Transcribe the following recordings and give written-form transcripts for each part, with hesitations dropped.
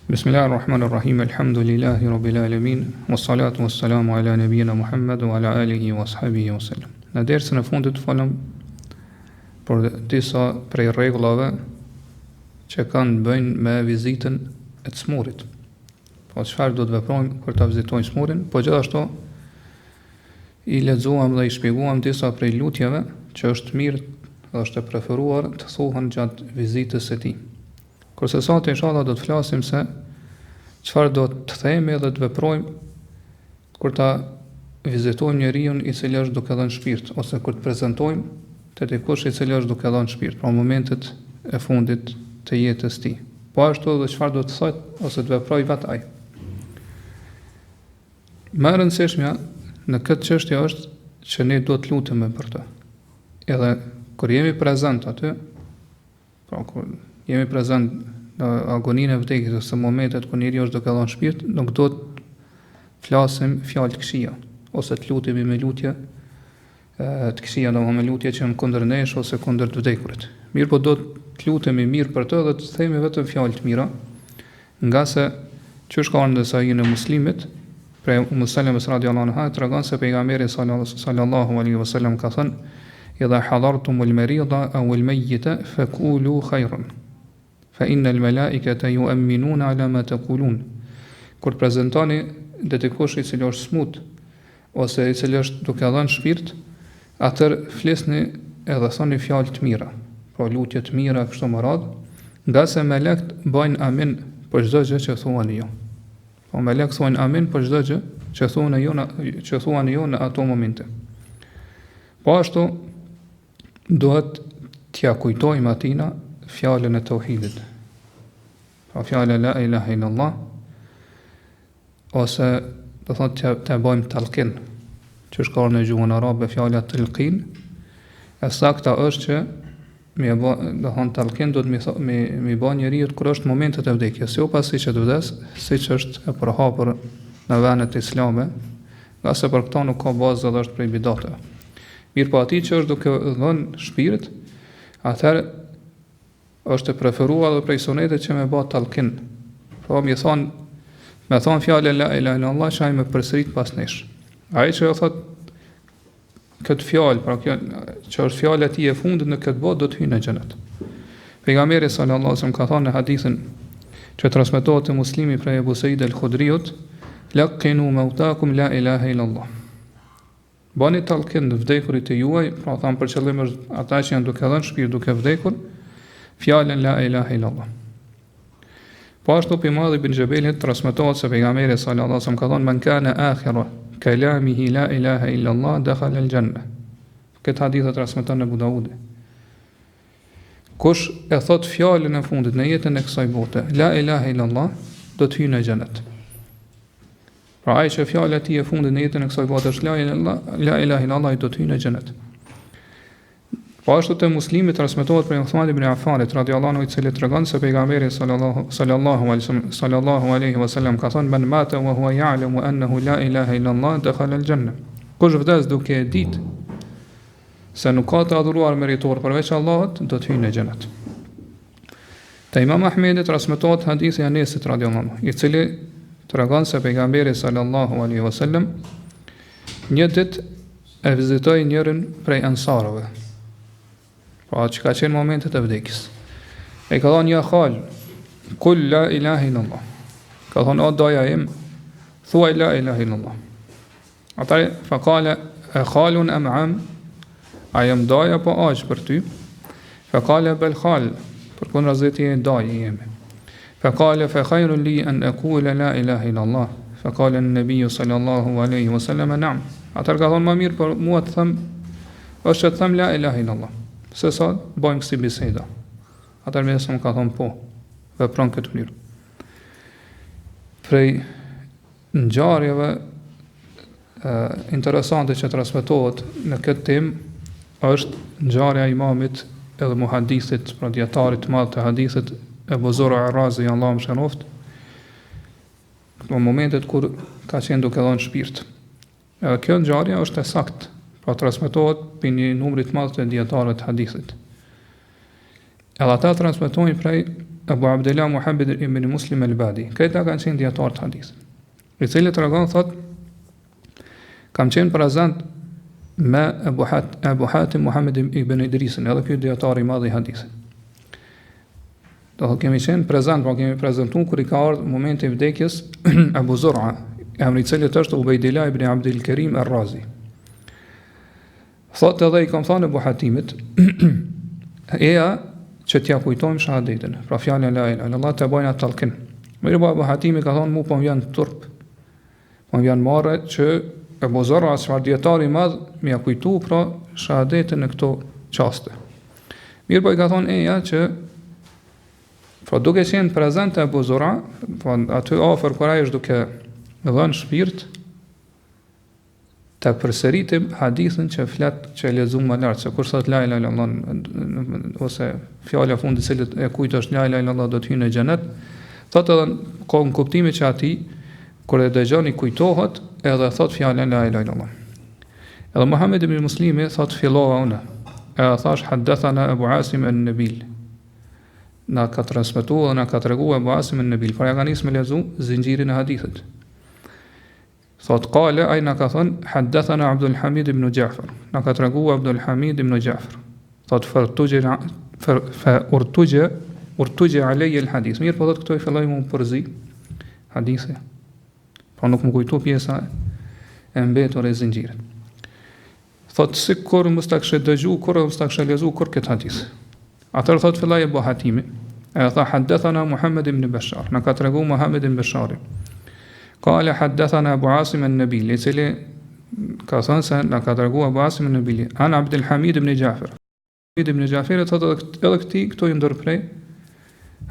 Bismillahirrahmanirrahim, alhamdulillahi rabbil alamin, wassalatu wassalamu ala nabiyyina Muhammad wa ala alihi wa ashabihi wa sallam. Në dersën e fundit folëm për disa prej rregullave që kanë të bëjnë me vizitën e të smurit. Po çfarë do të veprojmë kur ta vizitojmë smurin, po gjithashtu i lexuam dhe i shpjeguam disa prej lutjeve që është mirë dhe është e preferuar të thuhen gjatë vizitës së tij. Kurse sot inshallah do të flasim se çfarë do të themi dhe të veprojmë kur ta vizitojmë njeriu i cili është duke dhënë shpirt, ose kur të prezantojmë te dikush i cili është duke dhënë shpirt, pra momentet e fundit të jetës tij. Po ashtu edhe çfarë do të thotë ose të veprojë vetë ai. Më e rëndësishmja në këtë çështje është që ne do të lutemi për të. Edhe kur jemi prezant aty, pra kur jemi prezant në agoninë e vdekjes ose momentet kur njeriu është duke dhënë shpirt, nuk do të flasim fjalë të këqija ose të lutemi me lutje të këqija, domethënë me lutje që janë kundër nesh ose kundër të vdekurit. Mirë, po do të lutemi mirë për të dhe të themi vetëm fjalë të mira, nga se çu ka në sahihin e Muslimit, prej Muslimit radhiyallahu anhu tregon se pejgamberi sallallahu alaihi wasallam ka thënë: "Idha hadartumul marida aw al mayyita faqulu khayran, fa innal malaikata yu'minuna ala ma taqulun." Kur prezantoni dikush i cili është smut ose i cili është duke dhënë shpirt, atër flisni edhe thoni fjalë të mira, po lutje të mira kështu më radh, nga se melekt bajnë amin për çdo gjë që thuani ju. Po melekt thonë amin për çdo gjë që thuani ju në ato momente. Po ashtu duhet t'ja kujtojmë atina fjalën e tauhidit. Pa fjala la ilaha illallah, ose do thotë të bëjmë talqin, që shkar në gjuhën arabe fjala talqin, e sakta është që do thonë talqin do të mi bë njeriu kur është momentet e vdekjes, jo pasi që të vdes, siç është e përhapur në vendet islame, nga se për këto nuk ka bazë dhe është prej bidateve. Mirë, po atij që është duke dhënë shpirt, atëherë është e preferuar dhe prej sunetit që me bë talqin. Po me thon fjalën la ilaha illallah, që ai me përsërit pas nesh. Ai që thot këtë fjalë, pra kjo që është fjala e tij e fundit në këtë botë, do të hyjë në xhenet. Pejgamberi sallallahu alaihi wasallam ka thënë në hadithin që transmetohet te Muslimi prej Abu Sa'id al-Khudriut: "Laqinu mautakum la ilaha illallah." Bani talqin në vdekurit e juaj, pra thamë për qëllim është ata që janë duke dhënë shpirt duke vdekur, fjalën la ilaha illallah. Po ashtu për Muadh ibn Jabelit transmetohet se pejgamberi sallallahu alaihi wasallam ka thënë: "Man kana akhiru kalamihi la ilaha illallah dakhala al-janna." Këtë hadith e transmeton Abu Daudi. Kush e thot fjalën e fundit në jetën e kësaj bote, la ilaha illallah, do të hyjë në xhenet. Pra ai që fjala e tij e fundit në jetën e kësaj bote është la ilaha illallah, do të hyjë në xhenet. Po ashtu te Muslimi transmetohet prej Uthman ibn Affanit radhiyallahu anhu, i cili tregon se pejgamberi sallallahu alaihi wasallam ka thënë: "Man mata wa huwa ya'lamu annahu la ilaha illallah dakhala al-janna." Kush vdes duke e ditë se nuk ka të adhuruar meritor përveç Allahut, do të hyjë në xhenet. Te Imam Ahmedi transmetohet hadithi i Anesit radhiyallahu anhu, i cili tregon se pejgamberi sallallahu alaihi wasallam një ditë e vizitoi njërin prej ansarëve, pra që ka qenë momentet e vdekjes. E ka thonë: "Ja khal, kul la ilaha illallah." Ka thonë: "O doja im, thuaj la ilaha illallah." Ata fa kale: "E khalun am am?" A jem doja po aq për ty? Fa kale: "Bel khal, për kun razeti e doj jemi." Fa kale: "Fa khairun li an aqula la ilaha illallah." Fa kale an-nabiy sallallahu alaihi wasallam: "Na'am." Ata ka thonë: "Më mirë për mua të them është të them la ilaha illallah, se sa bëjmë kësi biseda." Ata me më ka thonë: "Po, vepron këtë mënyrë." Prej ngjarjeve interesante që transmetohet në këtë temë është ngjarja e imamit edhe muhadithit, pra dietarit të madh të hadithit, Ebu Zura Ar-Razi, Allahu mëshiroft, në momentet kur ka qenë duke dhënë shpirt. Kjo ngjarje është e saktë, pra transmetohet për një numri të madh të dietarëve të hadithit. Edhe ata transmetojnë prej Abu Abdullah Muhammad ibn Muslim al-Badi. Këta kanë qenë dietar të hadithit. I cili tregon thot kam qenë prezant me Abu Hatim Muhammad ibn Idrisin, edhe ky dietar i madh i hadithit. Do kemi qenë prezant, po kemi prezantuar kur i ka ardhur momenti i vdekjes Abu Zur'a, emri i cilit është Ubaydillah ibn Abdul Karim ar-Razi. Thot edhe i kam thënë Abu Hatimit, eja që t'ja kujtojmë shahadetin, pra fjalën la ilaha illallah të bajnë atë talqin. Mirë po Abu Hatimi ka thonë mu po më vjen turp, po më vjen marrë që Abu Zur'a çfarë dietari i madh më ja kujtu pra shahadetin në këto çaste. Mirë po i ka thonë eja që pra duke qenë prezant Abu Zur'a, po aty afër kur ai është duke dhënë shpirt të përsëritim hadithin që flet që lexuam më lart, se kur thot la ilaha illallah ose fjala fundit se e kujt është la ilaha illallah do të hyjë në xhenet, thotë edhe ka një kuptim që atij kur e dëgjon i kujtohet edhe thot fjalën la ilaha illallah. Edhe Muhammed ibn Muslimi thot fillova unë, e thash hadathana Abu Asim an-Nabil. Na ka transmetuar, na ka treguar Abu Asim an-Nabil, por ja ka nisë me lexu zinxhirin e hadithit. Thot qale ai na ka thon hadathana Abdul Hamid ibn Ja'far, na ka treguar Abdul Hamid ibn Ja'far. Thot urtuje alej el hadith. Mirë po thot këto i filloi më përzi hadithi. Po nuk më kujtu pjesa e mbetur e zinxhirit. Thot sikur mos ta kishte dëgju, kur mos ta kishte lexuar kur këtë hadith. Atëherë thot filloi Abu Hatimi, e tha hadathana Muhammad ibn Bashar, na ka treguar Muhammad ibn Bashar. Qala hadathana Abu Asim an-Nabil, i cili ka thënë se na ka treguar Abu Asim an-Nabil, an Abdul Hamid ibn Ja'far. Ibn Ja'far thotë edhe këto i ndërprej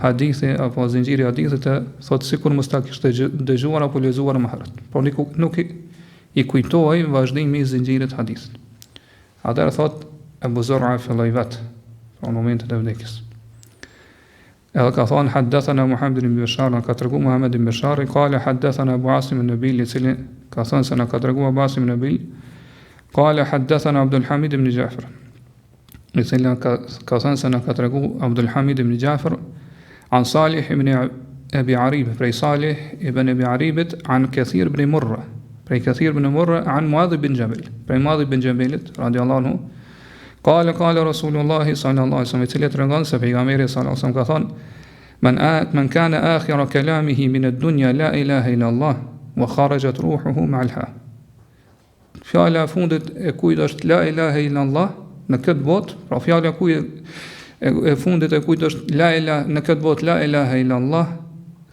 hadithi apo zinxhiri hadithit, thotë sikur mos ta kishte dëgjuar apo lexuar më herët. Por nuk i kujtoi vazhdimi i zinxhirit hadithit. Atëherë thotë Abu Zur'a filloi vet në momentin e vdekjes. Edhe ka thonë hadathana Muhammad ibn Bashar, ka treguar Muhammad ibn Bashar, qala hadathana Abu Asim an-Nabil, i cili ka thonë se na ka treguar Abu Asim an-Nabil, qala hadathana Abdul Hamid ibn Ja'far, i cili ka thonë se na ka treguar Abdul Hamid ibn Ja'far, an Salih ibn Abi Arib, prej Salih ibn Abi Aribit, an Kathir ibn Murra, prej Kathir ibn Murra, an Muadh ibn Jabal, prej Muadh ibn Jabalit radiyallahu anhu. Qala Rasulullah sallallahu alaihi wasallam, i cili tregon se pejgamberi sallallahu alaihi wasallam ka thonë man kana akhira kalamihi min ad-dunya la ilaha illa Allah wa kharajat ruhuhu ma'alha. Fjala fundit e kujt është la ilaha illa Allah në këtë botë, pra fjala e fundit e kujt është la ilaha në këtë botë la ilaha illa Allah,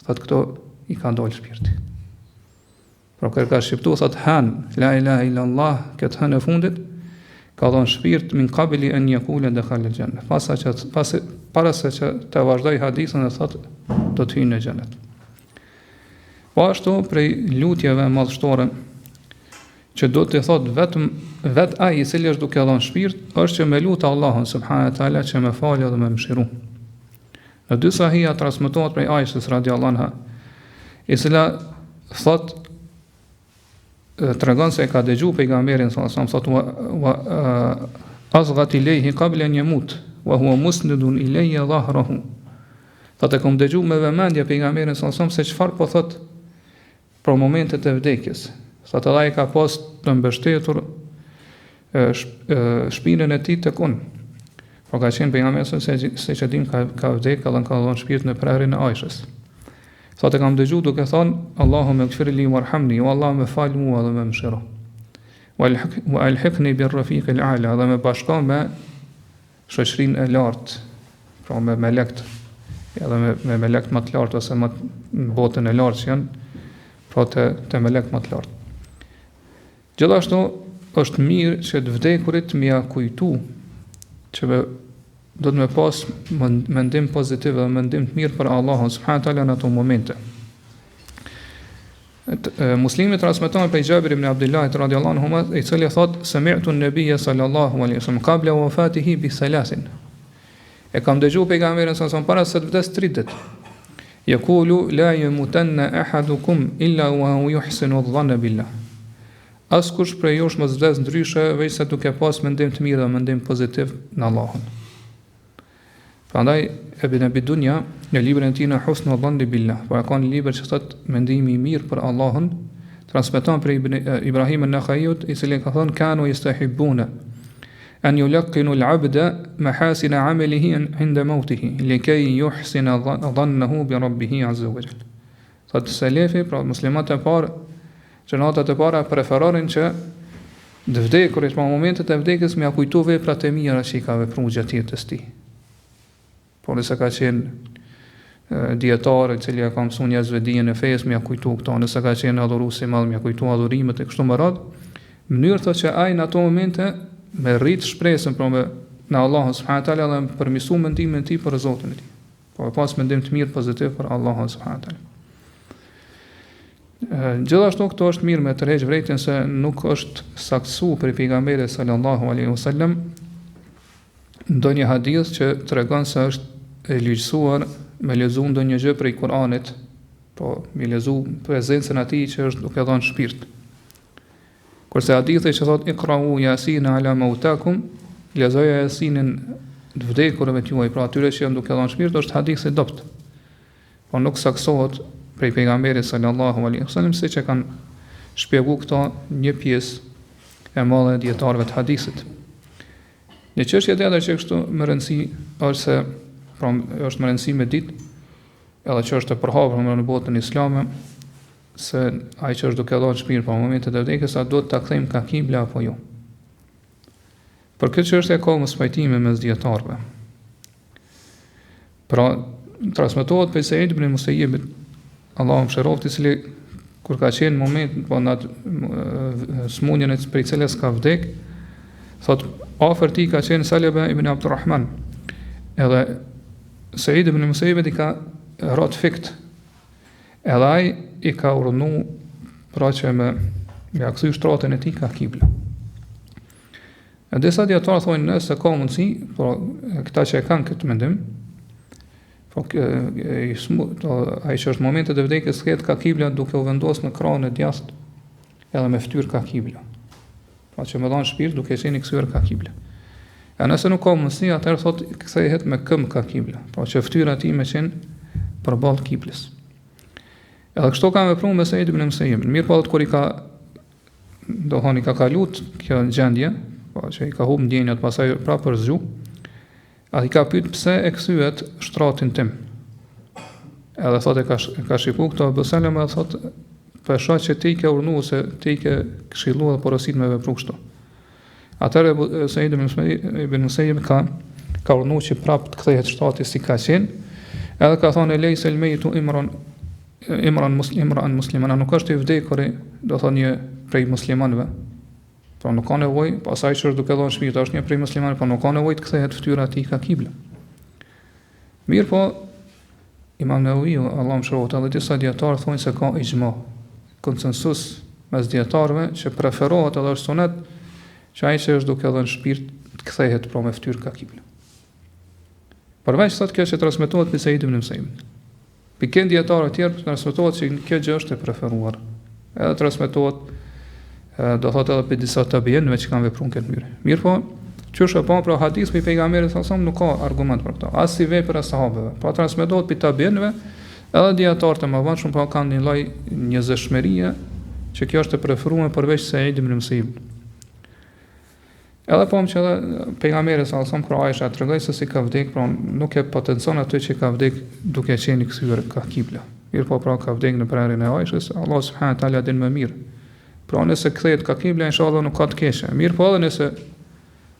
thotë këto i ka dalë shpirti. Pra kur ka shqiptu thotë han la ilaha illa Allah, këtë han e fundit ka dhënë shpirt min qabli an yakula dakhala al-janna. Para se që të vazhdoj hadithën e thotë do të hyjë në xhenet. Po ashtu prej lutjeve madhështore që do të thotë vet ai i cili është duke dhënë shpirt, është që me lutë Allahun subhanahu wa taala që më falë dhe më mëshiron. Në dy sahih transmetohet prej Aishës radhiyallahu anha, e cila thotë tregon se ka dëgjuar pejgamberin sallallahu alaihi wasallam thotë azghat ilayhi qabla an yamut wa huwa musnidun ilayya dhahrahu. Thotë kam dëgjuar me vëmendje pejgamberin sallallahu alaihi wasallam se çfarë po thotë për momentet e vdekjes. Thotë ai ka pas të mbështetur shpinën e tij tek unë. Por ka qenë pejgamberi se që dim ka vdekur dhe ka dhënë shpirtin në prerjen e Aishës. Thotë kam dëgjuar duke thonë Allahumma ighfirli warhamni, o Allah më fal mua dhe më mëshiro. Wa alhiqni bir rafiq al-a'la, dhe më bashko me shoqërinë e lartë, pra me melekt, edhe me melekt më të lartë ose më në botën e lartë që janë, pra të melekt më të lartë. Gjithashtu është mirë që të vdekurit më ia kujtu që do të më pas mendim pozitiv dhe mendim të mirë për Allahun subhanahu wa taala në ato momente. Muslimi transmeton prej Jabir ibn Abdullah radhiyallahu anhu, i cili thotë sami'tu an-nabiyya sallallahu alaihi wasallam qabla wafatihi bi thalathin. E kam dëgjuar pejgamberin sallallahu alaihi wasallam para se të vdes 3 ditë. Yaqulu la yamutanna ahadukum illa wa huwa yuhsinu adh-dhanna billah. Askush prej jush mos vdes ndryshe veçse duke pas mendim të mirë dhe mendim pozitiv në Allahun. Prandaj Ibn Abi Dunya në librin e tij në Husnul Dhanni Billah, por ka një libër që thot mendimi i mirë për Allahun, transmeton për Ibrahim an-Nakhaiut, i cili ka thënë kanu yastahibuna an yulqinu al-'abda mahasina 'amalihi 'inda mautihi likay yuhsina dhannahu bi rabbih 'azza wa jalla. Thot selefi, pra muslimanët e parë, gjenatat e para preferonin që të vdekurit pa momentet e vdekjes me kujtu veprat e mira që i ka vepruar gjatë jetës tij. Por nëse ka qenë dietar i cili ka mësuar njerëzve dijen e fesë, më kujtu këto, nëse ka qenë adhurues i madh, më kujtu adhurimet e kështu me radhë, në mënyrë thotë që ai në ato momente me rrit shpresën për me në Allahun subhanahu wa taala dhe me përmirësu mendimin e tij për Zotin e tij. Po pas mendim të mirë pozitiv për Allahun subhanahu wa taala. Gjithashtu këto është mirë me tërheq vërejtën se nuk është saktësuar për pejgamberin sallallahu alaihi wasallam ndonjë hadith që tregon se është e ligjësuar me lezu ndonjë gjë prej Kuranit, po me lezu prezencën e atij që është duke dhënë shpirt. Kurse hadithi që thot iqra'u yasin ala mautakum, lezoja Yasinin të vdekurve tuaj, pra atyre që janë duke dhënë shpirt, është hadith i dobët. Po nuk saksohet prej pejgamberit sallallahu alaihi wasallam, siç e kanë shpjeguar këto një pjesë e madhe e dietarëve të hadithit. Një çështje tjetër që kështu më rëndësi është se pra është më rëndësi me ditë, edhe që është e përhapur në botën islame, se ai që është duke dhënë shpirt për momentet e vdekjes, a duhet ta kthejmë ka kibla apo jo. Për këtë çështje ka mos pajtime mes dietarëve. Pra transmetohet prej Said ibn Musayyibit, Allahu mëshiroft, i cili kur ka qenë në moment po në smundjen e prej cilës ka vdek, thot afër tij ka qenë Salaba ibn Abdurrahman. Edhe Said ibn Musayyibit i ka rrot fikt. Edhe ai i ka urdhëruar pra që me kthy shtratën e tij ka kibla. E disa dietarë thonë nëse ka mundësi, por këta që e kanë këtë mendim, po ai që është momentet e vdekjes sket ka kibla duke u vendosur në krahun e djathtë edhe me fytyrë ka kibla. Pra që me dhanë shpirt duke qenë i kthyer ka kibla. E nëse nuk ka mundësi, atëherë thotë kthehet me këmbë ka kibla, pra që fytyra e tij me qenë përballë kiblës. Edhe kështu ka vepruar me Said ibn Musayyib. Mirë po kur i ka i ka kalut kjo gjendje, po që i ka humbur ndjenjat, pastaj prapë përzgju. A i ka pyet pse e kthyet shtratin tim. Edhe thotë ka shikuar këto Abu Salama, thotë për shkak që ti ke urdhëruar se ti ke këshilluar dhe porosit me vepru kështu. Atëherë Said ibn Musayyib ka urdhëruar që prapë të kthehet shtrati si ka qenë. Edhe ka thonë lejse el-maytu imran musliman, nuk është i vdekur, do thonë një prej muslimanëve. Po nuk ka nevojë, pasaj që është duke dhënë shpirt, është një prej muslimanëve, po nuk ka nevojë të kthehet fytyra e tij ka kibla. Mirë po, Imam Nawawi, Allahu mëshiroft, edhe disa dietarë thonë se ka ijma, konsensus mes dietarëve që preferohet edhe është sunet që ai që është duke dhënë shpirt të kthehet pra me fytyrë ka kibla. Përveç sot kjo që transmetohet me Said ibn Musayyib. Pikën dietarë të tjerë transmetohet se kjo gjë është e preferuar. Edhe transmetohet do thotë edhe për disa tabiinëve që kanë vepruar këtë mënyrë. Mirë po, çush apo pra hadith me pejgamberin sa nuk ka argument për këtë. As si vepër e sahabeve. Pra transmetohet për tabiinëve, edhe dietarët e mëdhenj pra kanë një lloj njerëzshmërie që kjo është e preferuar përveç Said ibn Musayyib. Edhe po më që edhe pejgamberi sa kur Aisha tregoi se si ka vdek, pra nuk e potencon atë që ka vdek duke qenë i kthyer ka kibla. Mirë po pra ka vdek në prerjen e Aishës, Allah subhanahu wa taala din më mirë. Pra nëse kthehet ka kibla, inshallah nuk ka të keqe. Mirë po edhe nëse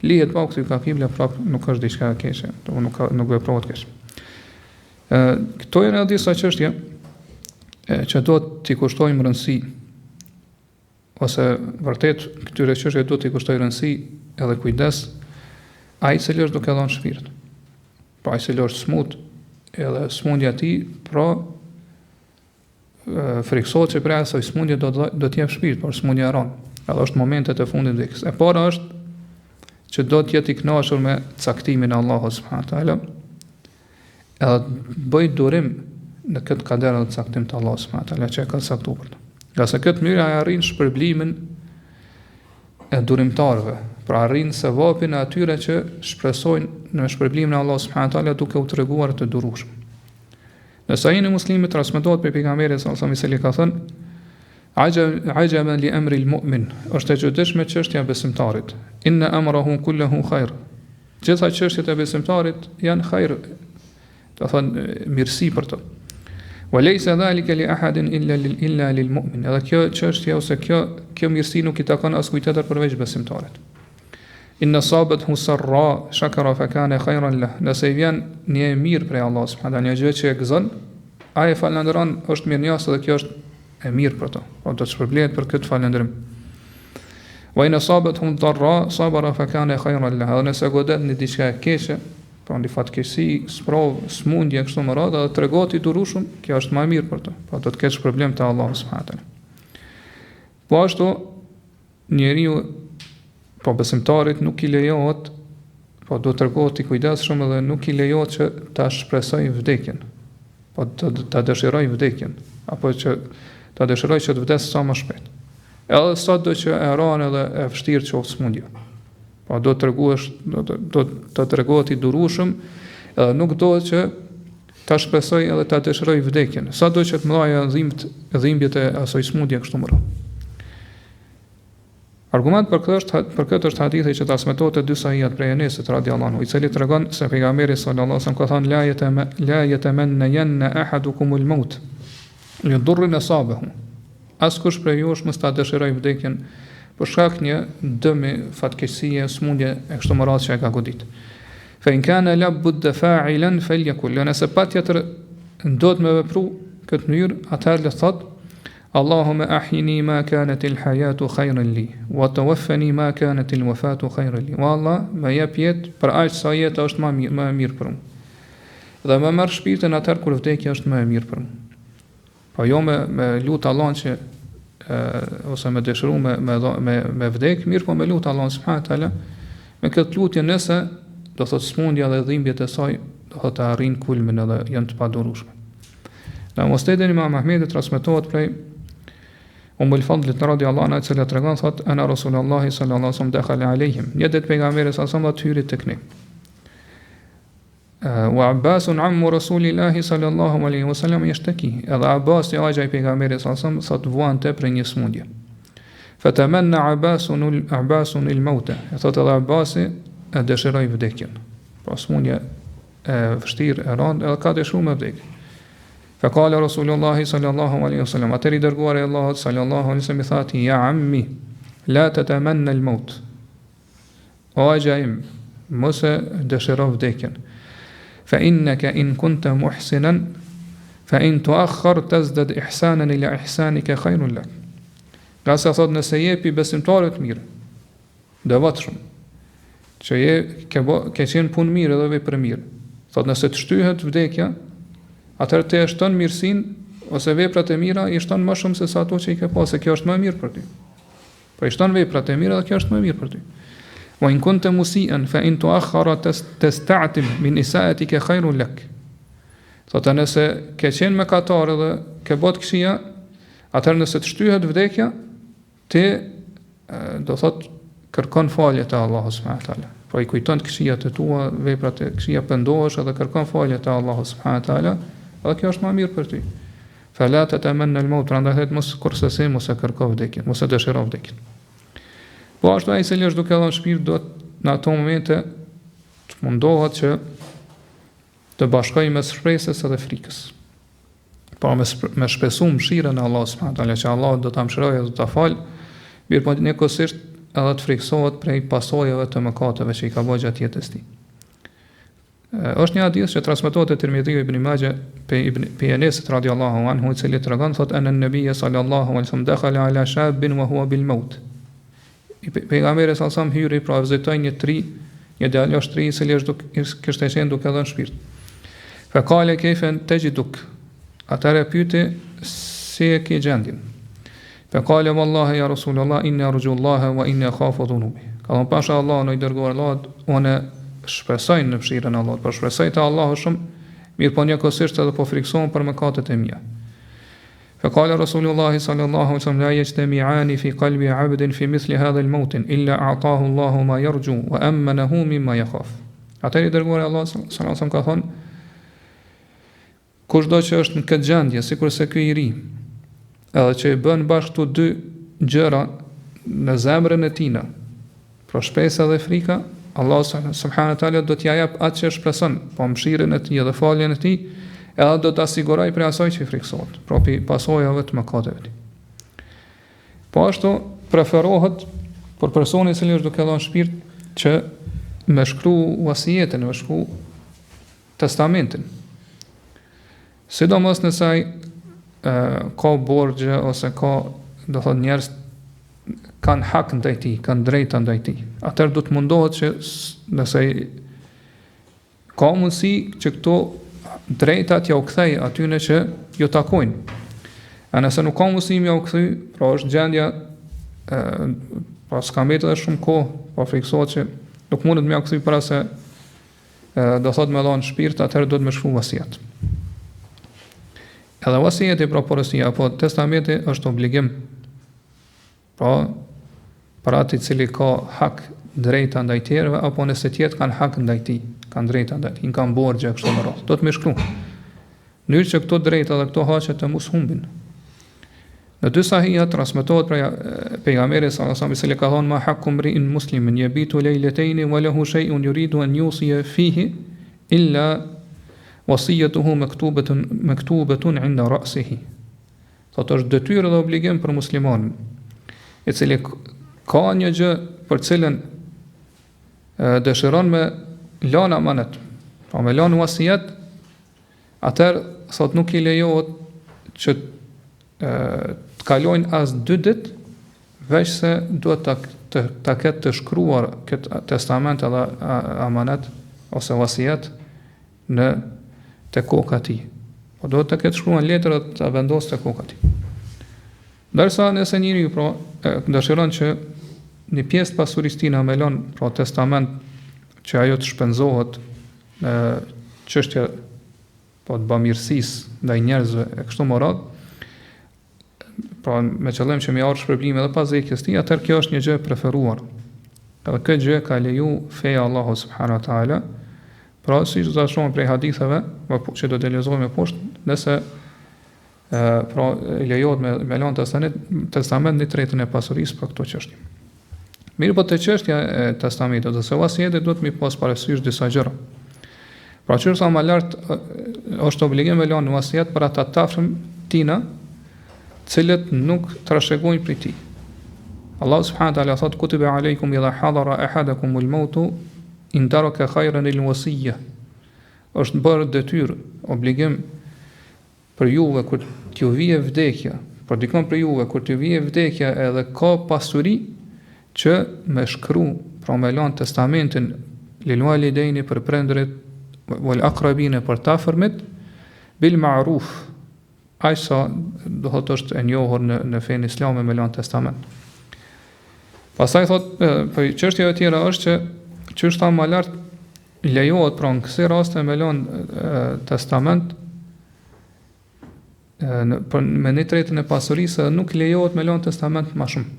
lihet pa kthy ka kibla, prap nuk është diçka e keqe, nuk veprohet keq. Këto janë disa çështje që do t'i kushtojmë rëndësi, ose vërtet këtyre çështjeve do t'i kushtojë rëndësi edhe kujdes ai i cili është duke dhënë shpirt. Pra ai i cili është smut, edhe smundja e tij, pra friksohet që pra asaj smundje do të jep shpirt, por smundja e rënë. Edhe është momentet e fundit të vdekjes. E para është që do të jetë i kënaqur me caktimin e Allahut subhanahu wa taala, edhe bëj durim në këtë kader dhe caktim të Allahut subhanahu wa taala që ka caktuar. Nga se këtë mënyrë ai arrin shpërblimin e durimtarëve Pra arrin sevapin e atyre që shpresojnë në shpërblimin e Allahut subhanahu wa taala duke u treguar të durueshëm. Në Sahihin e Muslimit transmetohet për pejgamberin sallallahu alaihi wasallam ka thënë: "Ajaban li amri al-mu'min", është e çuditshme çështja e besimtarit. "Inna amrahu kulluhu khair". Gjitha çështjet e besimtarit janë khair, do thonë mirësi për të. "Wa laysa dhalika li ahadin illa lil-mu'min". Edhe kjo çështje ose kjo mirësi nuk i takon askujt tjetër përveç besimtarit. "Inna sabathu sarra shakara fa kana khayran lah". Nëse i vjen një e mirë prej Allahut subhanahu një gjë që e gëzon, ai falënderon, është mirënjohës dhe kjo është e mirë për to. Po do të shpërblehet për këtë falëndrim. "Wa in sabathu darra sabara fa kana khayran lah". Dhe nëse godet në diçka e keqe, pra në fatkeqësi, sprov, smundje kështu më radhë, dhe tregot i durueshëm, kjo është më e mirë për to. Po do të kesh problem te Allahu subhanahu. Po ashtu njeriu, po besimtarit nuk i lejohet, po do të tregohet i kujdesshëm dhe nuk i lejohet që ta shpresoj vdekjen. Po ta dëshiroj vdekjen, apo që ta dëshiroj që të vdes sa më shpejt. Edhe sado që e rran edhe e vështirë qoftë smundja. Po do të tregohet i durueshëm, edhe nuk dohet që ta shpresoj edhe ta dëshiroj vdekjen. Sado që të mëdha dhimbjet e asoj smundje kështu më radh. Argument për këtë është hadithi që transmetohet te dy sahihut prej Enesit radhiyallahu anhu, i cili tregon se pejgamberi sallallahu alaihi wasallam ka thënë: la yatamanna ahadukum al-maut lidurri nasabahu. Askush prej jush mos ta dëshiroj vdekjen për shkak një dëmi, fatkeqësie, smundje e kështu me radhë që e ka godit. Fa in kana labud fa'ilan falyakul. Nëse patjetër do të më vepru këtë mënyrë, atëherë le thot: Allahumma ahyini ma kanat al-hayatu khayran li wa tawaffani ma kanat al-wafatu khayran li. Wallah, më jep jetë për aq sa jeta është më e mirë për mua. Dhe më merr shpirtin atëherë kur vdekja është më e mirë për mua. Po jo me lut Allahun që ose me dëshiru me vdek, mirë po me lut Allahun subhanahu taala, me këtë lutje nëse do thot smundja dhe dhimbjet e saj do thot të arrin kulmin edhe janë të padurueshme. Në Musnedin Imam Ahmedit transmetohet prej Ummul Fadlit radhiyallahu anha, e cila tregon thot: "Ana Rasulullah sallallahu alaihi wasallam dakhala alehim". Një ditë pejgamberi sallallahu alaihi wasallam hyri tek ne. Wa Abbasun ammu Rasulillah sallallahu alaihi wasallam yashtaki. Edhe Abbas, agja i pejgamberit sallallahu alaihi wasallam, thot vuante për një smundje. Fatamanna Abbasun al-maut. Thot edhe Abbasi e dëshiroi vdekjen. Po smundja e vështirë e rëndë, edhe ka dëshiruar me vdekje. Faqala Rasulullah sallallahu alaihi wasallam, atëri dërguar i Allahut sallallahu alaihi wasallam i thati: "Ya ammi, la tatamanna al-maut". O ajaim, mos e dëshiro vdekjen. Fa innaka in kunta muhsinan fa in tuakhkhar tazdad ihsanan ila ihsanika khairun lak. Qase thot nëse jepi besimtarët mirë, devotshëm, që ke qenë punë mirë edhe vepër mirë. Thot nëse të shtyhet vdekja, atëherë të shton mirësinë ose veprat e mira i shton më shumë se sa ato që i ke pasë, kjo është më e mirë për ty. Po i shton veprat e mira dhe kjo është më e mirë për ty. Wa in kunta musian fa in tuakhkhara tasta'tim min isa'atika khairun lak. Thotë nëse ke qenë mëkatar dhe ke bot këqija, atëherë nëse të shtyhet vdekja, ti do thot kërkon falje te Allahu subhanahu taala. Po i kujton këqijat e tua, veprat e këqija pendohesh edhe kërkon falje te Allahu subhanahu taala, edhe kjo është më mirë për ty. Fala tatamanna al-maut, prandaj mos kursese, mos e kërko vdekjen, mos e dëshiro vdekjen. Po ashtu ai që është duke dhënë shpirt do në ato momente të mundohet që të bashkojë mes shpresës edhe frikës. Po me shpesu mëshirën e Allahut subhanahu taala, që Allah do ta mëshirojë dhe ta falë, mirë po njëkohësisht edhe të friksohet prej pasojave të mëkateve që i ka bërë gjatë jetës tij. Është një hadith që transmetohet te Tirmidhiu ibn Majah pe Enesit radhiyallahu anhu, i cili tregon thot an an-nabiy sallallahu alaihi wasallam dakhala ala shabin wa huwa bil maut. Pejgamberi sallallahu alaihi wasallam hyri pra vizitoi një djalosh i cili kishte qenë duke dhënë shpirt. Fa qala kayfa tajiduk. Atëra pyeti si e ke gjendjen. Fa qala wallahi ya rasulullah inni arju Allah wa inni akhafu dhunubi. Ka thënë pasha Allah në i dërguar Allahut, unë shpresoj në mëshirën e Allahut, por shpresoj te Allahu shumë, mirë po njëkohësisht edhe po friksohem për mëkatet e mia. فقال رسول الله صلى الله عليه وسلم لا يجتمعان في قلب عبد في مثل هذا الموت إلا أعطاه الله ما يرجو وأمنه مما يخاف. Atëherë i dërguari Allah sallallahu alaihi wasallam ka thonë, kushdo që është në këtë gjendje, sikurse ky i ri, edhe që i bën bashkë këto dy gjëra në zemrën e tij, pra shpresa dhe frika, Allah subhanahu wa taala do t'ia jap atë që shpreson, po mëshirën e tij dhe faljen e tij, edhe do të asiguroj për asaj që i friksohet, pra pi pasojave të mëkateve të tij. Po ashtu preferohet për personin i cili është duke dhënë shpirt që me shkru wasijetin, me shkru testamentin. Sidomos nëse ai ka borxhe ose ka, do thot, njerëz kanë hak ndaj tij, kanë drejta ndaj tij. Atëherë do të mundohet që nëse ka mundësi që këto drejtat ja u kthej atyne që ju takojnë. A nëse nuk ka mundësi ja u kthy, pra është gjendja pra s'ka mbetur edhe shumë kohë, pa friksohet që nuk mundet me ja kthy para se do thot me dhënë shpirt, atëherë do të më shkruaj wasiat. Edhe wasijeti, pra porosia apo testamenti është obligim, pra për atë i cili ka hak drejta ndaj tjerëve, apo nëse tjerët kanë hak ndaj tij, kanë drejta ndaj tij, kanë borxhe kështu më radh. Do të më shkruaj. Në mënyrë që këto drejta dhe këto haqe të mos humbin. Në dy sahija transmetohet prej pejgamberit sallallahu alaihi wasallam se ka thonë ma haqqu mri'in muslimin yabitu laylatayn wa lahu shay'un yuridu an yusiya fihi illa wasiyatuhu maktubatun 'inda ra'sihi. Thotë është detyrë dhe obligim për muslimanin, i cili ka një gjë për cilën dëshiron me lënë amanet, pa me lënë wasijet, atëherë thotë nuk i lejohet që të kalojnë as 2 ditë veç se duhet ta ketë të shkruar këtë testament edhe amanet ose wasijet në te koka e tij. Po duhet të ketë shkruar letër dhe ta vendosë te koka e tij. Ndërsa nëse njeriu pra dëshiron që një pjesë të pasurisë tij na me lën pra testament që ajo të shpenzohet në çështje po të bamirësisë ndaj njerëzve e kështu me radhë, pra me qëllim që mi arë shpërblime dhe pas vdekjes tij, atëherë kjo është një gjë e preferuar. Edhe këtë gjë ka leju feja Allahu subhanahu wa taala, pra siç do të shohim prej haditheve, që do të lexojmë poshtë, nëse pra lejohet me lënë testament në tretën e pasurisë për këto çështje. Mirë, po te çështja e testamentit ose wasijeti duhet mi pas parasysh disa gjëra. Pra që sa më lart është obligim me lënë wasijet për ata të afërm tina, cilët nuk trashëgojnë prej tij. Allah subhanahu wa taala thot kutiba alaykum idha hadara ahadakum al-maut in taraka khayran al-wasiyya. Është bërë detyrë, obligim për juve kur t'ju vije vdekja, për dikon për juve kur t'ju vije vdekja edhe ka pasuri që me shkru, pra me lënë testamentin lil walidaini për prindërit wal aqrabin për të afërmit bil ma'ruf. Aq sa do thotë është e njohur në fenë islame me lënë testament. Pastaj thotë për çështjeve tjera është që çështa më lart lejohet pra në kësaj raste me lënë testament me një tretën e pasurisë, nuk lejohet me lënë testament më shumë.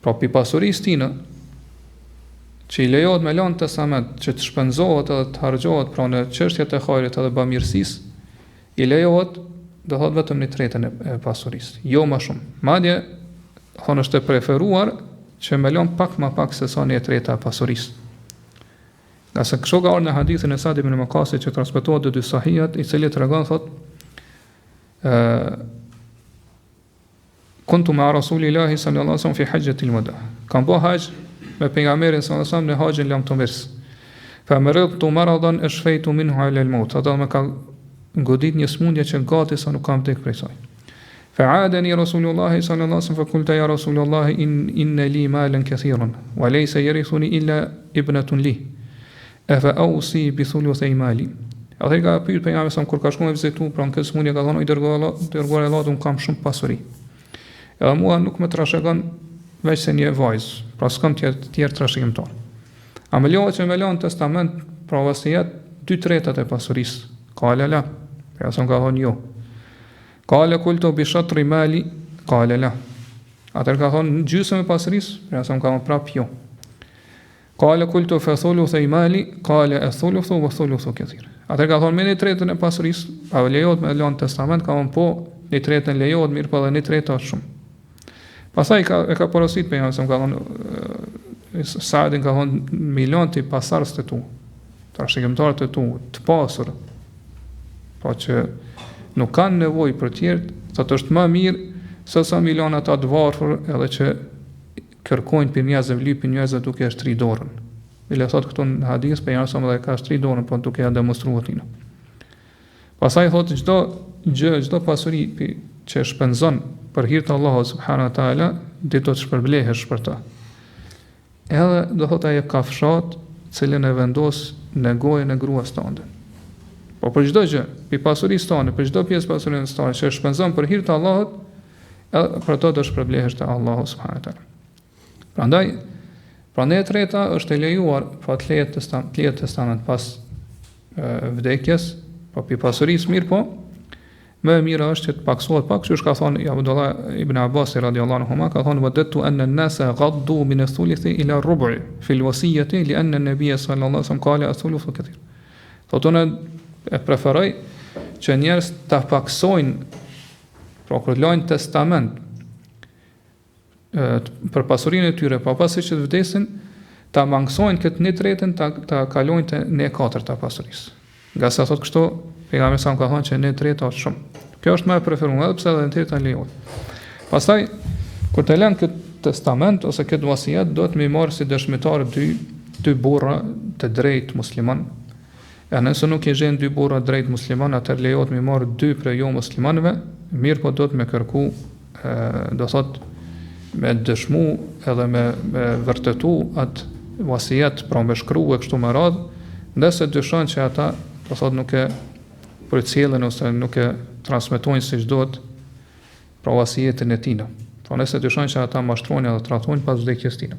Pra pi pasurisë tina që i lejohet me lënë testament që të shpenzohet edhe të harxhohet pra në çështjet e hajrit edhe bamirësisë, i lejohet do thot vetëm një tretën e pasurisë, jo më shumë. Madje thonë është e preferuar që me lën pak më pak se sa një treta e pasurisë. Nga se kështu ka ardhur në hadithin e Sa'd ibn Muqasit që transmetohet në dy sahihat, i cili tregon thot kuntu ma rasulillahi sallallahu alaihi wasallam fi hajjatil wada. Kam bë hax me pejgamberin sallallahu alaihi wasallam në haxhin lamtomirs. Fa maradtu maradan ashfaitu minhu ala al-maut. Ata më ka godit një smundje që gati sa nuk kam tek prej saj. Fa'adani Rasulullahi sallallahu alaihi wasallam fa qulta ya Rasulullahi inna li malan kathiran wa laysa yarithuni illa ibnatun li. Afa awsi bi thuluthi mali. Atë ka pyet pejgamberi sa kur ka shkuar me vizitu pra në këtë smundje ka thonë i dërguar Allahu un kam shumë pasuri. Edhe mua nuk më trashëgon veç se një vajzë, pra s'kam tjerë trashëgimtar. A më lejohet që me lënë testament pra wasijet 2/3 e pasurisë? Ka lala. Ja son ka thonë jo. Qala qultu bi shatri mali, qala la. Atëherë ka thonë gjysmë e pasurisë, pra sa më ka prap jo. Qala qultu fa thuluthu mali, qala athuluthu wa thuluthu kathir. Atëherë ka thonë me 1/3 e pasurisë, a lejohet me lënë testament, ka thonë po, 1/3 lejohet, mirë po edhe 1/3 është shumë. Pastaj ka porosit për janë, ka thonë Saadin ka thonë milion të pasarës të tu, të rashikimtarët të tu, të pasur, po që nuk kanë nevoj për tjertë, thotë është më mirë se sa milion ata të varfër edhe që kërkojnë për njerëzve, lypin njerëzve duke e shtri dorën. Bile thotë këtu në hadis për janë edhe ka shtri dorën, po duke ja demonstruar tina. Pastaj thotë çdo pasuri që shpenzon për hir të Allahut subhanahu wa taala, do të shpërblehesh për ta. Edhe do thotë ajo ka fshat, cilën e vendos në gojën e gruas tënde. Po për çdo gjë, për pasurisë tënde, për çdo pjesë pasurisë tënde që shpenzon për hir të Allahut, edhe për to do shpërblehesh te Allahu subhanahu wa taala. Prandaj e treta është e lejuar po të lejet testament pas vdekjes, po për pasurisë mirë po, më e mira është që të paksohet pak, që ka thonë Abdullah ibn Abbas radhiyallahu anhu, ka thonë wadatu anna an-nasa ghaddu min ath-thuluthi ila ar-rubu' fi al-wasiyyati li anna an-nabiy sallallahu alaihi wasallam qala ath-thuluthu kathir. Thotë e preferoj që njerëz ta paksojnë, pra kur lajnë testament për pasurinë e tyre, pa pasi që të vdesin, ta mangsojnë këtë 1/3 ta kalojnë te 1/4 pasurisë. Nga sa thotë kështu, pejgamberi sa ka thonë që 1/3 është shumë. Kjo është më e preferuar, edhe pse edhe 1/3 lejohet. Pastaj kur të lën këtë testament ose këtë vasiat, do të më marrë si dëshmitar dy burra të drejtë musliman. E nëse nuk i gjen dy burra drejt musliman, atëherë lejohet më marrë 2 prej jo muslimanëve, mirë po do të më kërku, do thotë me dëshmu edhe me vërtetu atë vasiat, pra me shkruar kështu me radhë, ndërsa dyshon që ata do thotë nuk e përcjellën ose nuk e transmetojnë siç duhet pra vasijetin e tij. Pra nëse dyshon që ata mashtrojnë edhe trajtojnë pas vdekjes tina.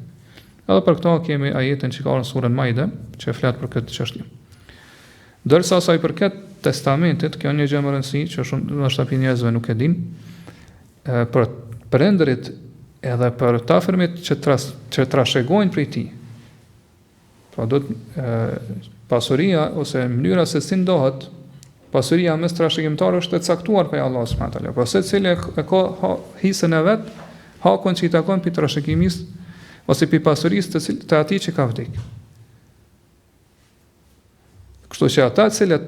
Edhe për këto kemi ajetin që ka në surën Maide, që flet për këtë çështje. Dërsa sa i përket testamentit, kjo një gjë më rëndësishme që shumë ndoshta njerëzve nuk e dinë, për prindërit edhe për të afërmit që trashëgojnë prej tij. Pra do pasuria ose mënyra se si ndohet pasuria mes trashëgimtarëve është e caktuar për Allahu subhanahu wa taala. Po secili e ka hisën e vet, hakun që i takon pi trashëgimisë ose pi pasurisë të atij që ka vdekur. Kështu që ata të cilët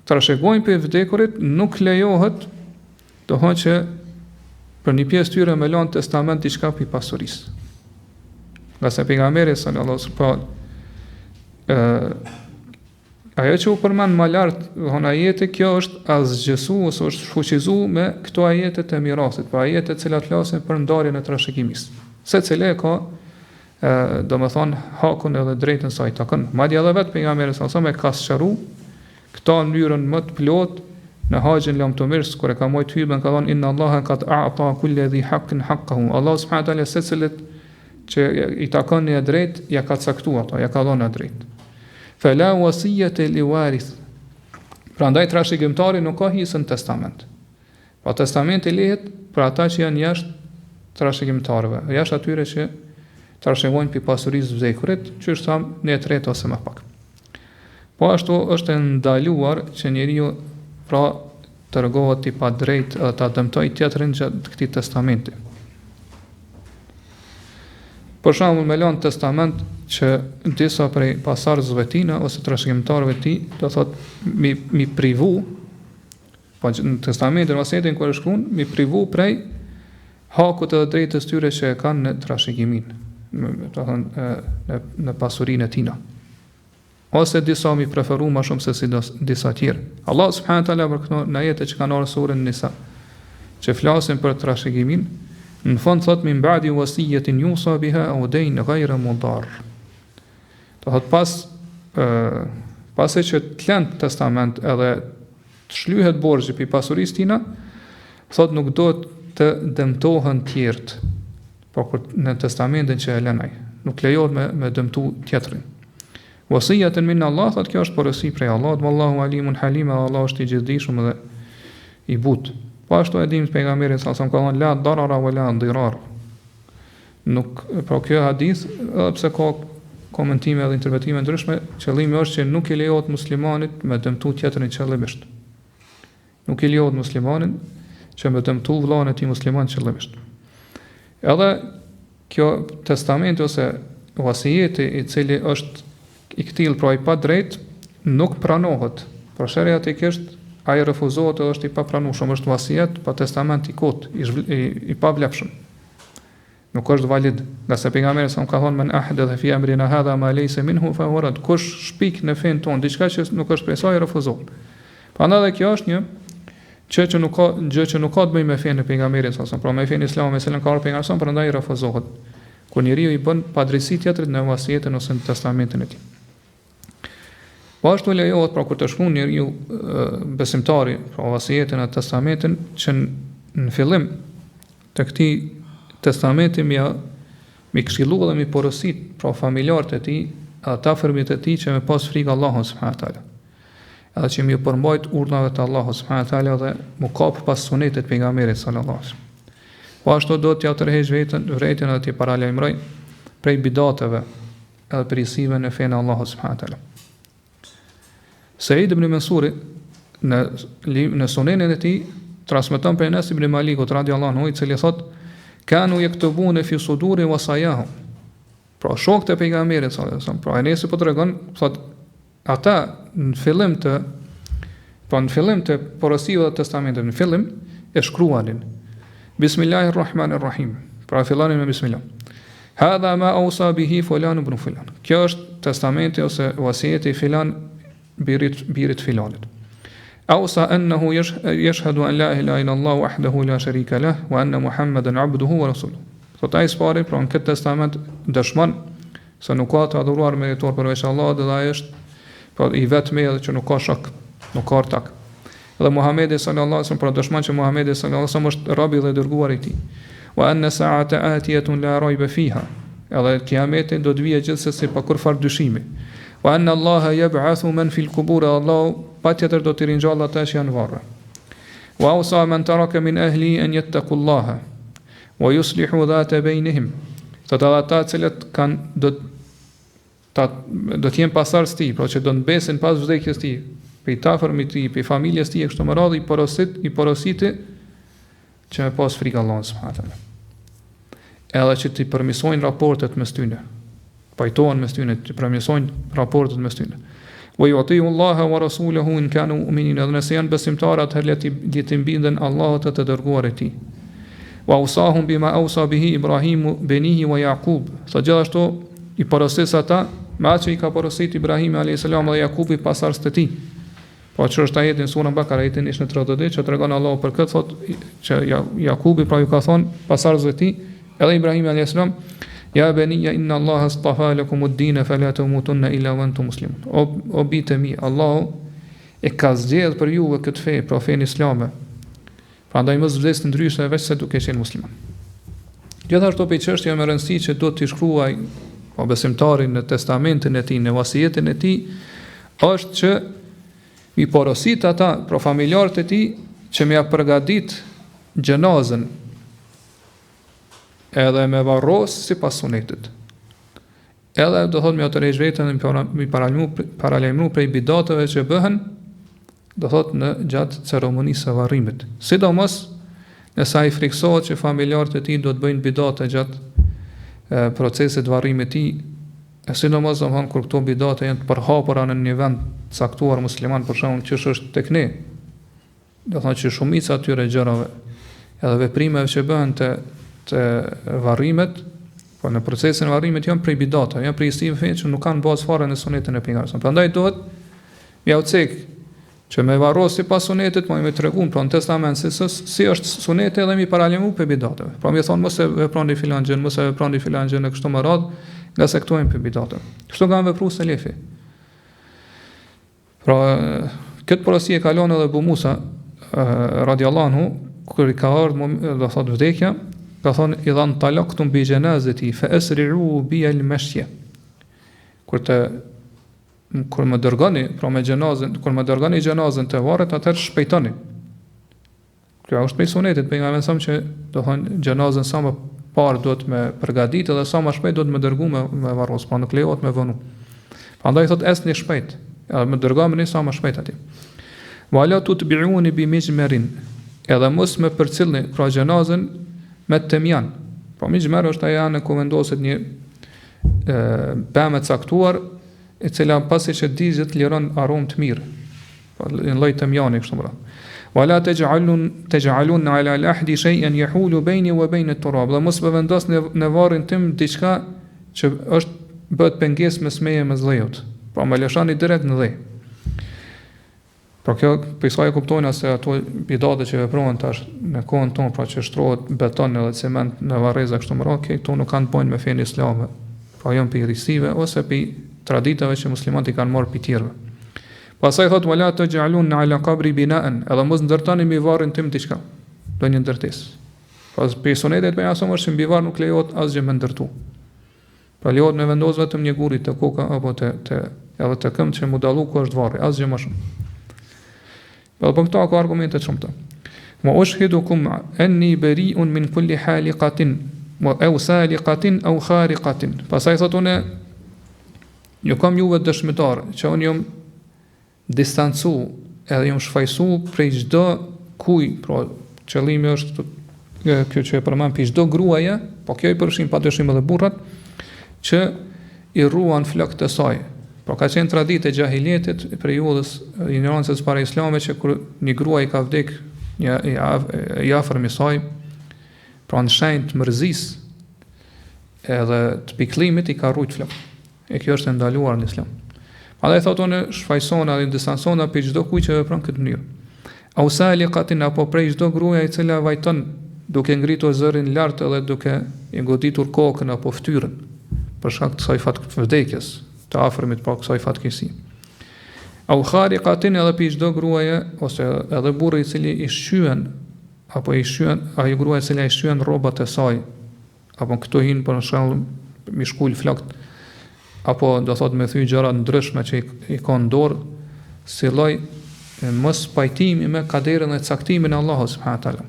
trashëgojnë për vdekurit nuk lejohet, do thonë që për një pjesë tyre me lënë testament diçka pi pasurisë. Nga se pejgamberi sallallahu alaihi wasallam ajo që u përmend më lart, thonë ajete, kjo është azgjësu ose është fuqizu me këto ajete të mirasit, pa ajete të cilat flasin për ndarjen e trashëgimisë. Secili ka do më thonë hakun edhe drejtën sa i takon. Madje edhe vetë pejgamberi sallallahu alaihi wasallam e ka sqaruar këto në mënyrën më të plotë në haxhin lamtomirs, kur e ka mojt hyrben, ka thonë inna Allaha qad a'ta kulli dhi haqqin haqqahu. Allah subhanahu wa taala secilit që i takon një drejt, ja ka caktuar ato, ja ka dhënë drejt. Fala wasiyata li warith. Prandaj trashëgimtari nuk ka hisën testament. Pa testamenti lehet për ata që janë jashtë trashëgimtarëve, jashtë atyre që trashëgojnë pi pasurisë së vdekurit, që është tham 1/3 ose më pak. Po ashtu është e ndaluar që njeriu pra të rregohet i pa drejt edhe ta dëmtoj tjetrin gjatë këtij testamenti. Për shembull, me lënë testament që disa prej pasardhësve tina ose trashëgimtarëve të tij, do thotë mi privu, po në testamentin ose vasijetin kur e shkruan, mi privu prej hakut edhe drejtës tyre që e kanë në trashëgimin, do thonë në pasurinë e tina. Ose disa mi preferu më shumë se si disa tjerë. Allah subhanahu wa taala për këto në ajete që kanë ardhur surën Nisa, që flasin për trashëgimin, në fund thot min ba'di wasiyatin yusa biha aw dayn ghayra mudar. Do thot pasi që të lënë testament edhe të shlyhet borxhi pi pasurisë tina, thot nuk do të dëmtohen tjerët, por kur në testamentin që e lën ai, nuk lejohet me dëmtu tjetrin. Wasiyatan min Allah, thotë kjo është porosi prej Allahut, wallahu alimun halim, Allah është i gjithdijshëm dhe i butë. Po ashtu e dim pejgamberi sa ka thënë la darara wala dirar. Nuk, pra kjo hadith, edhe pse ka komentime dhe interpretime ndryshme, qëllimi është që nuk i lejohet muslimanit me dëmtu tjetrin qëllimisht. Nuk i lejohet muslimanin që me dëmtu vllain e tij musliman qëllimisht. Edhe kjo testamenti ose vasijeti i cili është i ktill pra i pa drejt nuk pranohet. Për sheria etikisht ai refuzohet edhe është i papranueshëm, është vasijet pa testament i kot, i pavlefshëm. Nuk është valid, nga se pejgamberi sa ka thonë men ahdatha fi amrina hadha ma laysa minhu fa huwa rad. Kush shpik në fen ton diçka që nuk është prej saj refuzohet. Prandaj kjo është një gjë që nuk ka të bëjë me fen e pejgamberit sa, pra me fen islam me selam ka pejgamberi sa, prandaj refuzohet. Kur njeriu i bën padrejsi tjetrit në vasijetin ose në testamentin e tij. Po ashtu lejohet pra kur të shkruan njeriu besimtari pra vasijetin e testamentin që në fillim të këtij testamenti mi këshillu dhe mi porosit pra familjarët e tij, ata fëmijët e tij që me pas frikë Allahut subhanahu wa taala. Edhe që mi përmbajt urdhave të Allahut subhanahu wa taala dhe mu kap pas sunetit të pejgamberit sallallahu alaihi wasallam. Po ashtu do t'ja tërheq vërejtën dhe t'i paralajmëroj prej bidateve edhe përgjithësive në fenë Allahut subhanahu wa taala. Said ibn Mansuri në sunenin e tij transmeton prej Anas ibn Malikut radhiyallahu anhu, i cili thotë kanu yaktubuna fi suduri wasayahum. Pra shokët e pejgamberit sallallahu alaihi wasallam, pra Anasi po tregon, thotë ata në fillim të porosive të testamentit, në fillim e shkruanin Bismillahirrahmanirrahim. Pra fillonin me bismillah. Hadha ma awsa bihi fulan ibn fulan. Kjo është testamenti ose vasijeti i filan birit filanit. Awsa annahu yashhadu an la ilaha illa Allah wahdahu la sharika lah wa anna Muhammadan abduhu wa rasuluhu. Sot ai spari pra në këtë testament dëshmon se nuk ka të adhuruar meritor përveç Allahut dhe ai është pra i vetmi edhe që nuk ka shok, nuk ka ortak. Dhe Muhamedi sallallahu alaihi wasallam pra dëshmon që Muhamedi sallallahu alaihi wasallam është rabi dhe dërguari i tij. Wa anna sa'ata atiyatun la rayba fiha. Edhe kiameti do të vijë gjithsesi pa kurfar dyshimi. Wa anna Allaha yab'athu man fil qubur, Allah patjetër do të ringjall ata që janë varre. Wa awsa man taraka min ahli an yattaqullaha wa yuslihu dhata bainihim. Sot ata të cilët kanë do të jenë pasardhës të tij, pra që do të besin pas vdekjes tij, për ta afërmit të tij, për familjes tij e kështu me radhë i porositi që me pas frikë Allahut subhanahu wa taala. Edhe që të përmisojnë raportet mes tyre. Pajtohen mes tyre, të përmisojnë raportet mes tyre. Wa yu'tiu Allaha wa rasulahu in kanu mu'minin. Edhe nëse janë besimtarë, atëherë le të mbiden Allahut dhe të dërguarit e tij. Wa usahum bima awsa bihi Ibrahimu benihi wa Yaqub. Sa gjithashtu i porosis ata me atë që i ka porosit Ibrahimi alayhis salam dhe Jakubi pasardhës të tij. Po që është ajetin surën Bakara, ajetin ishte në 32 që tregon Allahu për këtë, thotë që Jakubi pra ju ka thonë pasardhësve të tij, edhe Ibrahimi alayhis salam, ja baniya inna Allaha astafa lakum ad-din fala tamutunna illa wa antum muslimun. O bitë mi, Allahu e ka zgjedhur për ju këtë fe, pra fenë islame. Prandaj mos vdesni ndryshe veç se duke qenë musliman. Gjithashtu pe çështja më rëndësi që do t'i shkruaj o besimtarin në testamentin e tij, në vasijetin e tij, është që i porosit ata pro familjarët e tij që më ia përgatit gjenazën edhe me varros sipas sunetit. Edhe do thotë më autorizoj vetën mi paralajmëru prej bidateve që bëhen, do thotë në gjatë ceremonisë së varrimit. Sidomos nëse ai friksohet që familjarët e tij do të bëjnë bidate gjatë procesit të varrimit të tij, sidomos domthon kur këto bidate janë të përhapura në një vend caktuar musliman, për shembull që është tek ne. Do thonë që shumica atyre gjërave edhe veprimeve që bëhen të varrimet, po në procesin e varrimit janë prej bidate, janë prej istimeve që nuk kanë bazë fare në sunetin e pejgamberit. Prandaj duhet mja u cek që me varros sipas sunetit, më treguam pra në testament si është suneti edhe mi paralajmëru për bidateve. Pra më thonë mos e veproni filan gjë, mos e veproni filan gjë në kështu më radh, nga se këto janë për bidate. Kështu kanë vepruar selefi. Pra këtë porosi e kalon edhe Abu Musa radiallahu anhu, kur i ka ardhur do thotë vdekja, ka thonë idhan talaqtum bi janazati fa asri'u bi al-mashya. Kur më dërgoni, pra me gjenazën, kur më dërgoni gjenazën të varret, atëherë shpejtoni. Kjo është prej sunetit, pejgamberi sa që do thonë xhenazën sa më parë do të më përgatitë dhe sa më shpejt do të më dërgoj me varros, pa nuk lejohet me vënu. Prandaj thotë esni shpejt, edhe më dërgojmë sa më shpejt atje. Wala tutbi'uni bi mijmarin, edhe mos më përcillni pra xhenazën me temian. Po mijmar është ajo në ku vendoset një pemë e caktuar, e cila pasi që digjet liron aromë të mirë. Po në lloj temiani kështu më radh. Wala taj'alun ala al-ahdi shay'an yahulu bayni wa bayna at-turab. Dhe mos më vendos në varrin tim diçka që është bëhet pengesë mes meje mes dhëut. Pra më lëshoni direkt në dhë. Pra kjo për sa e kuptojnë se ato bidate që veprojnë tash në kohën tonë, pra që shtrohet beton edhe cement në varreza kështu më radh, këto nuk kanë bën me fenë islame. Pra janë për risive ose për traditave që muslimanët i kanë marrë për tjerëve. Pastaj thot wala taj'alun ala qabri bina'an, edhe mos ndërtoni mbi varrin tim diçka, do një ndërtesë. Pas personetet me asoj është mbi varr nuk lejohet asgjë me ndërtu. Pra lejohet me vendos vetëm një guri të koka apo të edhe të këmbë që mu dallu ku është varri, asgjë më shumë. Po këto ka argumente shumëta. Wa ushhidukum anni bari'un min kulli haliqatin wa aw saliqatin aw khariqatin. Pastaj thot unë ju kam juve dëshmitar që unë jam distancu edhe jam shfaqsu prej çdo kuj, pra qëllimi është kjo që e përmend për çdo gruaje, po kjo i përfshin padyshim edhe burrat që i ruan flokët e saj. Po ka qenë traditë e xahilietit për periudhës ignorancës para islame që kur një grua i ka vdek një i afërm i saj, pra në shenjë të mërzisë edhe të pikëllimit i ka rujt flokë. E kjo është ndaluar në islam. Andaj thotë unë shfaqsona dhe distancona për çdo kujt që vepron këtë mënyrë. Au saliqatin apo prej çdo gruaje e cila vajton duke ngritur zërin lart edhe duke i goditur kokën apo fytyrën për shkak të kësaj vdekjes të afërmit pa kësaj fatkeqësi. Au khariqatin edhe për çdo gruaje ose edhe burri i cili i shqyen apo i shqyen ajo gruaja e cila i shqyen rrobat e saj apo këto hin për shembull mi shkul flokët apo do thot me thy gjëra ndryshme që i ka në dorë, si lloj mos pajtimi me kaderin e caktimin e Allahut subhanahu taala.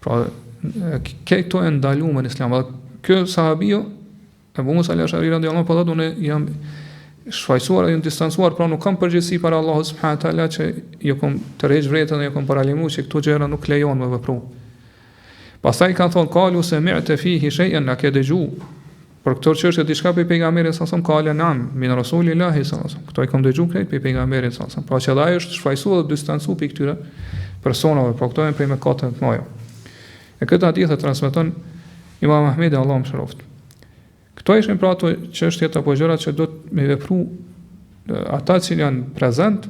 Pra këto e ndaluar në islam. Ky sahabiu Abu Musa al-Ash'ari radhiyallahu anhu po thotë unë jam shfaqsuar dhe distancuar, pra nuk kam përgjegjësi para Allahut subhanahu taala që ju kam tërheq vërtetën dhe ju kam paralimuar që këto gjëra nuk lejohen me vepru. Pastaj kanë thonë qalu sami'ta fihi shay'an, a ke dëgju për këtë çështje diçka pe pejgamberin sa son kale nam min rasulillahi sallallahu alaihi wasallam. Kto i kam dëgjuar këtë pe pejgamberin sallallahu alaihi wasallam. Pra që ai është shfaqsuar dhe distancuar pe këtyre personave, pra këto janë prej mëkateve të mëdha. E këtë hadith e transmeton Imam Ahmedi Allahu mëshiroft. Këto ishin pra ato çështjet apo gjërat që do të me vepru ata që janë prezant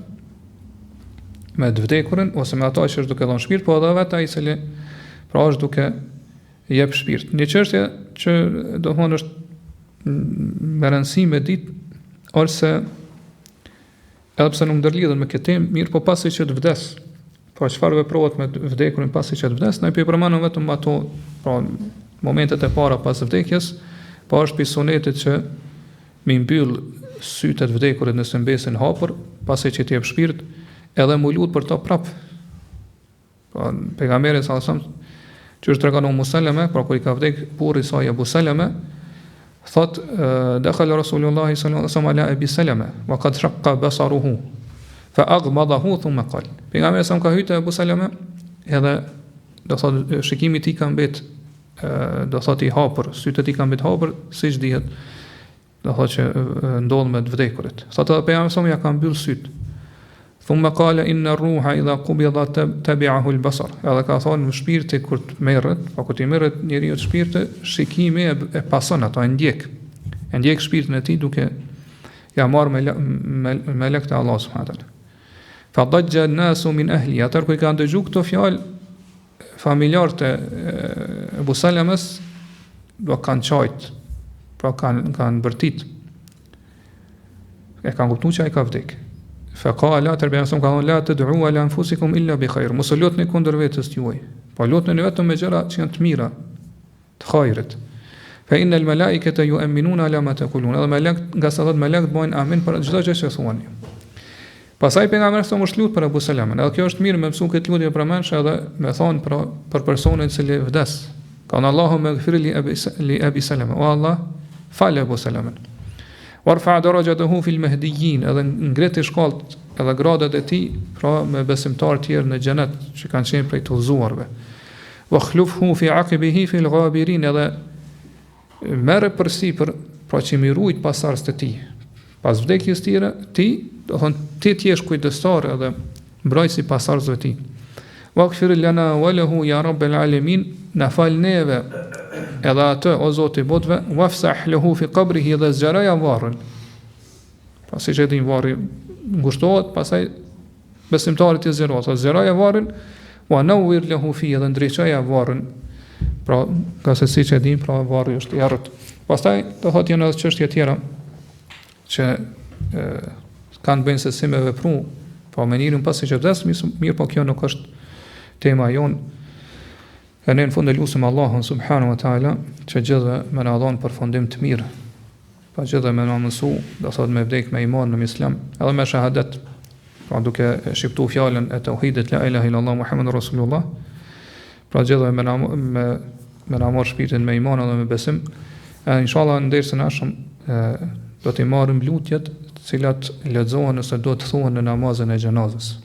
me të vdekurin ose me ata që është duke dhënë shpirt, po edhe vetë ai i cili pra është duke jep shpirt. Një çështje që do thonë është me rëndësi me ditë ose edhe pse nuk ndërlidhen me këtë temë, mirë po pasi që të vdes, pra çfarë veprohet me vdekurin pasi që të vdes, ne përmendëm vetëm ato, pra momentet e para pas vdekjes, po është pi sunetit që mi mbyll sytë të vdekurit nëse mbesin hapur, pasi që të jep shpirt, edhe mu lut për to prap. Pra pejgamberi sallallahu alajhi wasallam që është tregon Ummu Salame, pra kur i ka vdek burri i saj Abu Salame, thot dakhala Rasulullah sallallahu alaihi wasallam ala Abi Salama wa qad shaqqa basaruhu fa aghmadahu thumma qala. Pejgamberi sa ka hyrë Abu Salama, edhe do thot shikimi i tij ka mbet do thot i hapur, sytë i ka mbet hapur siç dihet. Do thot që ndodh me të vdekurit. Thotë pejgamberi sa ja ka mbyll sytë. Thumma qala inna ar-ruha idha qubida tabi'ahu al-basar. Edhe ka thonë shpirti kur të merret, pa kur të merret njeriu të shpirti, shikimi e pason ato, e ndjek. E ndjek shpirtin e tij duke ja marrë me lekë të Allah subhanahu wa taala. Fa dajja an-nasu min ahli, atar ku i kanë dëgjuar këto fjalë familjarët e Abu Salamës, do kanë çajt, pra kanë bërtit. E kanë kuptuar që ai ka vdekur. Fa qala tarbiyasum ka la tad'u ala anfusikum illa bi khair. Mos lutni kundër vetes juaj. Po lutni vetëm me gjëra që janë të mira, të khairit. Fa innal malaikata yu'minuna ala ma taqulun. Edhe melek, nga sa thot melek bojnë amin për çdo gjë që thuani. Pastaj pejgamberi sa mos lut për Abu Salamën. Edhe kjo është mirë me mësu këtë lutje për mensh edhe me thonë për personin që li vdes. Ka në Allahu me gëfiri li Abi Salama. O Allah, falë Abu Salamën. Warfa darajatahu fil mahdiyyin, edhe ngreti shkallët edhe gradat e tij, pra me besimtarë tjerë në xhenet që kanë qenë prej të udhëzuarve. Wa khlufhu fi aqibihi fil ghabirin, edhe merre përsipër, pra që mi rujt pasardhës të tij. Pas vdekjes tjera, do thonë ti jesh kujdestar edhe mbrojtësi pasardhësve të tij. Waghfir lana wa lahu ya rabbal alamin, na fal neve edhe atë o Zoti i botëve, wafsah lahu fi qabrihi, dhe zgjaroja varrin. Pasi që din varri ngushtohet, pastaj besimtarit i zgjarohet, zgjaroja varrin, wa nawwir lahu fi, dhe ndriçoja varrin. Pra, ka se siç e din, pra varri është i errët. Pastaj do thotë janë edhe çështje tjera që kanë bëjnë se si me vepru, pa me njërin pasi që vdes, mirë po kjo nuk është tema jonë. E ne në fund e lusim Allahun subhanahu wa ta'ala që gjithë me na dhon përfundim të mirë, pa gjithë me na mësu, do thot me vdek me iman në islam, edhe me shahadet, pra duke shqiptu fjalën e tauhidit la ilaha illallah Muhammadur Rasulullah, pra gjithë me na marr shpirtin me iman edhe me besim. Inshallah në dersën e ardhshëm do të marrim lutjet të cilat lexohen ose do të thuhen në namazin e xhenazës.